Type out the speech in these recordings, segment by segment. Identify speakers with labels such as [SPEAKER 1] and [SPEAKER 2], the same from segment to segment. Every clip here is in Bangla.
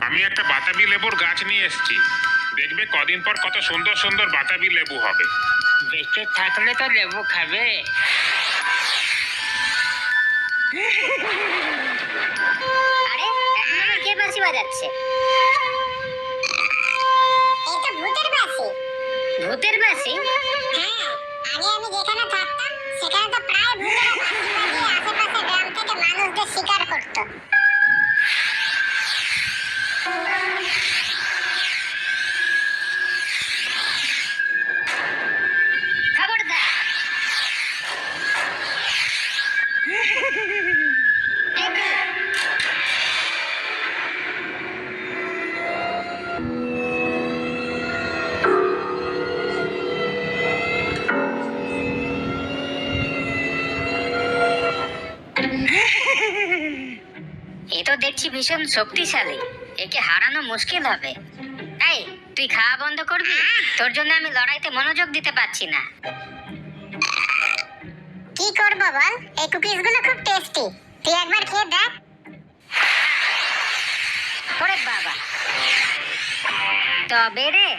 [SPEAKER 1] আমি একটা বাতাবি লেবুর গাছ নিয়ে এসেছি, দেখবে কদিন পর কত সুন্দর সুন্দর বাতাবি লেবু হবে।
[SPEAKER 2] বেঁচে থাকলে তো লেবু খাবে।
[SPEAKER 3] আরে এখন আবার কে বাঁশি বাজাচ্ছে?
[SPEAKER 4] এটা ভূতের বাঁশি।
[SPEAKER 3] ভূতের বাঁশি?
[SPEAKER 4] হ্যাঁ, আগে আমি যেখানে থাকতাম সেখানে তো প্রায় ভূতেরা বাঁশি বাজিয়ে আশেপাশে গ্রাম থেকে মানুষদের শিকার করতো।
[SPEAKER 3] খবরদার! এ তো দেখছি ভীষণ শক্তিশালী, একে হারানো মুশকিল হবে। এই, তুই খাওয়া বন্ধ করবি? তোর জন্য আমি লড়াইতে মনোযোগ দিতে পারছি না।
[SPEAKER 4] কি করব বল? এই কুকিজগুলো খুব টেস্টি, তুই একবার খেয়ে দেখ।
[SPEAKER 3] ওরে বাবা, তবে রে।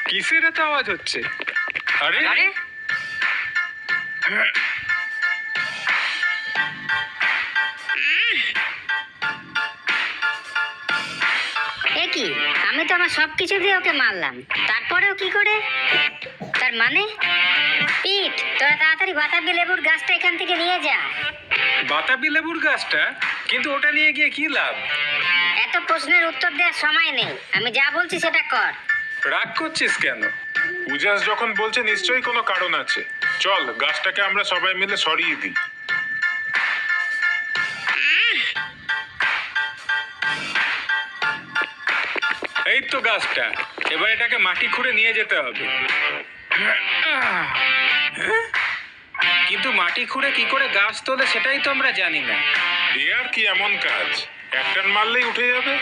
[SPEAKER 1] কিসের এত আওয়াজ হচ্ছে? আরে
[SPEAKER 2] আরে
[SPEAKER 3] এ কি? আমি তো আমার সবকিছু দিয়ে ওকে মারলাম, তারপরেও কি করে? তার মানে পিট, তোরা তাড়াতাড়ি বাতাবি লেবুর গাছটা এখান থেকে নিয়ে যা।
[SPEAKER 1] বাতাবি লেবুর গাছটা? কিন্তু ওটা নিয়ে গিয়ে কি লাভ?
[SPEAKER 3] এত প্রশ্নের উত্তর দেওয়ার সময় নেই, আমি যা বলছি সেটা কর।
[SPEAKER 1] রাগ করছিস কেন? উজাস যখন বলছে নিশ্চয়ই কোনো কারণ আছে। চল, গাছটাকে আমরা সবাই মিলে সরিয়ে দিই। এই তো গাছটা, এবার এটাকে মাটি খুঁড়ে নিয়ে যেতে হবে। কিন্তু মাটি খুঁড়ে কি করে গাছ তোলে সেটাই তো আমরা জানি না। এ আর কি এমন কাজ, একটান মারলেই উঠে যাবে?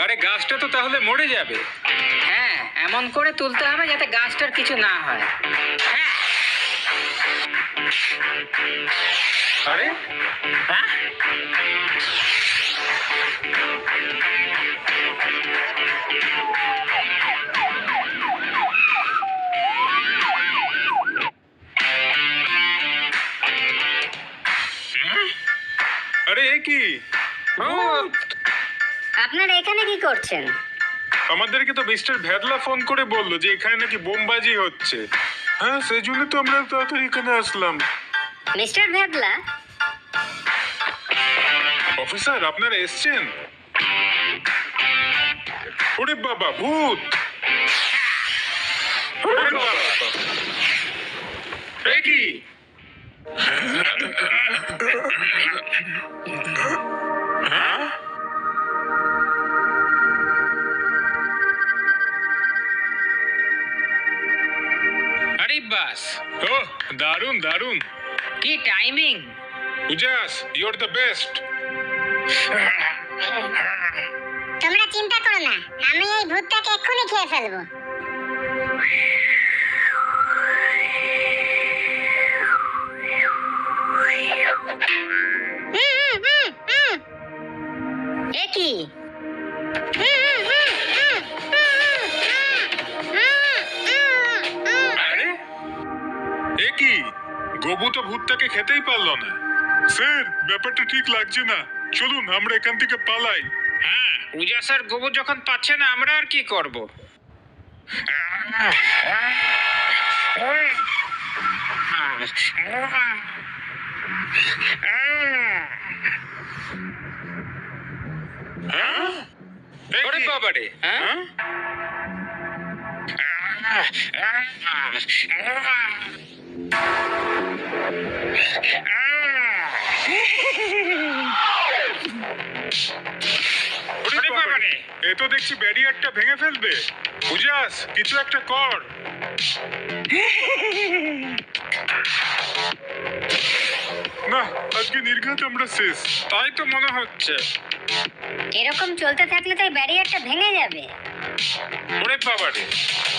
[SPEAKER 1] আরে গাছটা তো তাহলে মরে যাবে।
[SPEAKER 2] হ্যাঁ, এমন করে তুলতে হবে যাতে গাছটার কিছু না হয়। হ্যাঁ।
[SPEAKER 1] আরে
[SPEAKER 2] হ্যাঁ?
[SPEAKER 1] আরে এ কি?
[SPEAKER 2] ভূত!
[SPEAKER 3] আপনারা এখানে কি করছেন?
[SPEAKER 1] আমাদেরকে তো মিস্টার ভেদলা ফোন করে বললো যে এখানে নাকি বোমবাজি হচ্ছে। হ্যাঁ, সেই জন্য তো আমরা তাড়াতাড়ি এখানে আসলাম।
[SPEAKER 3] মিস্টার ভেদলা?
[SPEAKER 1] অফিসার, আপনারা এসছেন? ওরে বাবা, ভূত! ওরে বাবা! এ কি? হ্যাঁ?
[SPEAKER 2] আরে বাস,
[SPEAKER 1] ওহ, দারুণ দারুণ!
[SPEAKER 2] কি timing!
[SPEAKER 1] Ujas, you're the best.
[SPEAKER 4] তোমরা চিন্তা করো না, আমি এই ভূতটাকে এক্ষুনি খেয়ে ফেলবো।
[SPEAKER 3] এ কি?
[SPEAKER 1] আরে এ কি? গবু তো ভূতটাকে খেতেই পারলো না। স্যার, ব্যাপারটা ঠিক লাগছে না, চলুন আমরা এখান থেকে পালাই।
[SPEAKER 2] হ্যাঁ, পূজা স্যার গোবর যখন পাচ্ছে না, আমরা আর কি করব?
[SPEAKER 1] হ্যাঁ? এ
[SPEAKER 2] ওরে
[SPEAKER 1] কি?
[SPEAKER 2] বাবা রে! হ্যাঁ?
[SPEAKER 1] ওরে বাবা রে! এ তো দেখছি ব্যারিয়ারটা ভেঙে ফেলবে। উজাস, কিছু একটা কর। না, আজকে নির্ঘাত আমরা শেষ। তাই তো মনে হচ্ছে।
[SPEAKER 3] এরকম চলতে থাকলে তো এই ব্যারিয়ারটা ভেঙে যাবে।
[SPEAKER 1] ওরে বাবারে,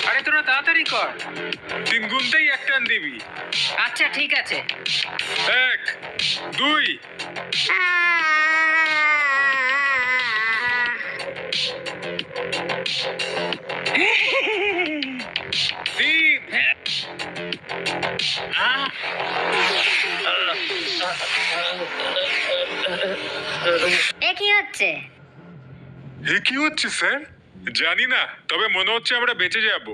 [SPEAKER 2] আরে তোরা তাড়াতাড়ি কর।
[SPEAKER 1] 3 গুনতেই এক টান দিবি।
[SPEAKER 2] আচ্ছা ঠিক আছে।
[SPEAKER 1] 1, 2, তিন।
[SPEAKER 3] এ কি হচ্ছে?
[SPEAKER 1] এ কি হচ্ছে স্যার? জানি না, তবে মনে হচ্ছে আমরা বেঁচে যাব।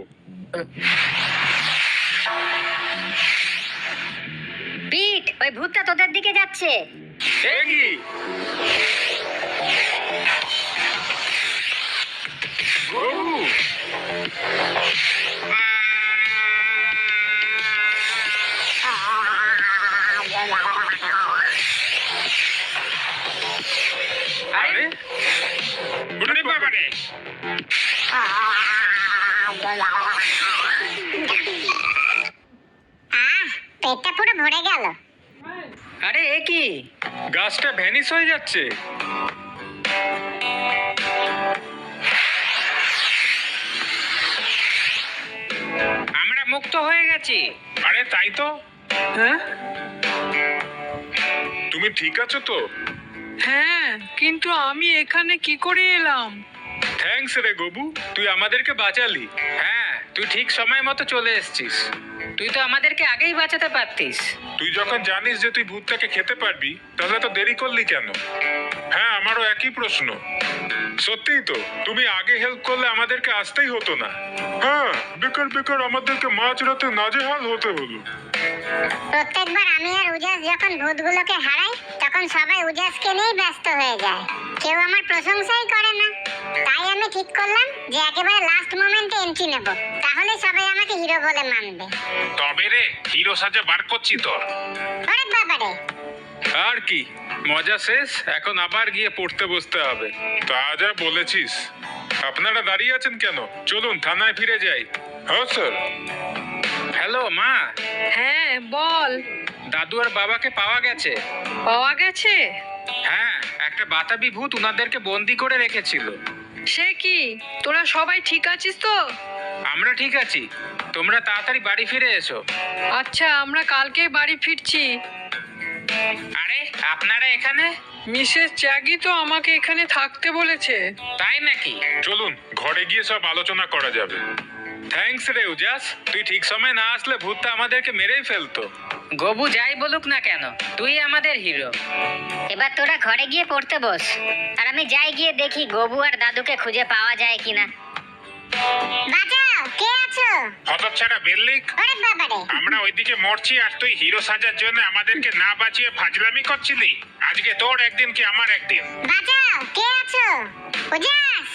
[SPEAKER 3] পিট, ওই ভূতটা তোদের দিকে যাচ্ছে।
[SPEAKER 1] এ কি? গরু! আরে ওরে বাবারে!
[SPEAKER 4] পেটটা পুরো ভরে গেল।
[SPEAKER 2] আরে এ কি?
[SPEAKER 1] গাছটা ভ্যানিশ হয়ে যাচ্ছে।
[SPEAKER 2] আমরা মুক্ত হয়ে গেছি।
[SPEAKER 1] আরে তাই তো।
[SPEAKER 5] হ্যাঁ
[SPEAKER 1] তুমি ঠিক আছো তো?
[SPEAKER 5] হ্যাঁ, কিন্তু আমি এখানে কি করে এলাম?
[SPEAKER 1] থ্যাঙ্কস রে গবু, তুই আমাদেরকে বাঁচালি।
[SPEAKER 2] হ্যাঁ, তুই ঠিক সময় মতো চলে এসেছিস। তুই তো আমাদেরকে আগেই বাঁচাতে পারতিস।
[SPEAKER 1] তুই যখন জানিস যে তুই ভূতটাকে খেতে পারবি, তাহলে তো দেরি করলি কেন? হ্যাঁ, আমারও একই প্রশ্ন। সত্যিই তো, তুমি আগে হেল্প করলে আমাদেরকে আসতেই হতো না। হ্যাঁ, বেকার বেকার আমাদেরকে মাঝরাতে নাজেহাল হতে হলো।
[SPEAKER 4] প্রত্যেকবার আমি আর উজাস যখন ভূতগুলোকে হারাই, তখন সবাই উজাসকে নিয়েই ব্যস্ত হয়ে যায়। কেউ আমার প্রশংসাই করে না। তাই আমি ঠিক করলাম যে একেবারে লাস্ট মোমেন্টে এন্ট্রি নেব, তাহলে সবাই আমাকে হিরো বলে মানবে।
[SPEAKER 1] তবে রে, হিরো সাজা বার করছি তোর।
[SPEAKER 4] ওরে বাবারে,
[SPEAKER 1] আর কি, মজা শেষ, এখন আবার গিয়ে পড়তে বসতে হবে। তা যা বলেছিস। আপনারা দাঁড়িয়ে আছেন কেন? চলুন থানায় ফিরে যাই। হ্যাঁ স্যার।
[SPEAKER 2] হ্যালো মা,
[SPEAKER 5] হ্যাঁ বল।
[SPEAKER 2] দাদু আর বাবাকে পাওয়া গেছে।
[SPEAKER 5] পাওয়া গেছে?
[SPEAKER 2] হ্যাঁ, একটা বাতাবি ভূত উনাদেরকে বন্দি করে রেখেছিল।
[SPEAKER 5] সে কি, তোরা সবাই ঠিক আছিস তো?
[SPEAKER 2] আমরা ঠিক আছি, তোমরা তাড়াতাড়ি বাড়ি ফিরে এসো।
[SPEAKER 5] আচ্ছা, আমরা কালকেই বাড়ি ফিরছি।
[SPEAKER 2] আরে আপনারা এখানে?
[SPEAKER 5] মিসেস চ্যাগি তো আমাকে এখানে থাকতে বলেছে।
[SPEAKER 2] তাই নাকি?
[SPEAKER 1] চলুন ঘরে গিয়ে সব আলোচনা করা যাবে। থ্যাঙ্কস রে উজাস, তুই ঠিক সময় না আসলে ভূতটা আমাদেরকে মেরেই ফেলতো।
[SPEAKER 2] গবু যাই বলুক না কেন, তুই আমাদের হিরো।
[SPEAKER 3] এবার তোরা ঘরে গিয়ে পড়তে বস, আর আমি যাই গিয়ে দেখি গবু আর দাদুকে খুঁজে পাওয়া যায় কিনা।
[SPEAKER 4] বাঁচাও, কে আছো?
[SPEAKER 1] হতচ্ছাড়া বেল্লিক,
[SPEAKER 4] ওরে বাবারে,
[SPEAKER 1] আমরা ওইদিকে মরছি আর তুই হিরো সাজার জন্য আমাদেরকে না বাঁচিয়ে ফাজলামি করছিলি। আজকে তোর একদিন কি আমার একদিন।
[SPEAKER 4] বাঁচাও, কে আছো? উজাস,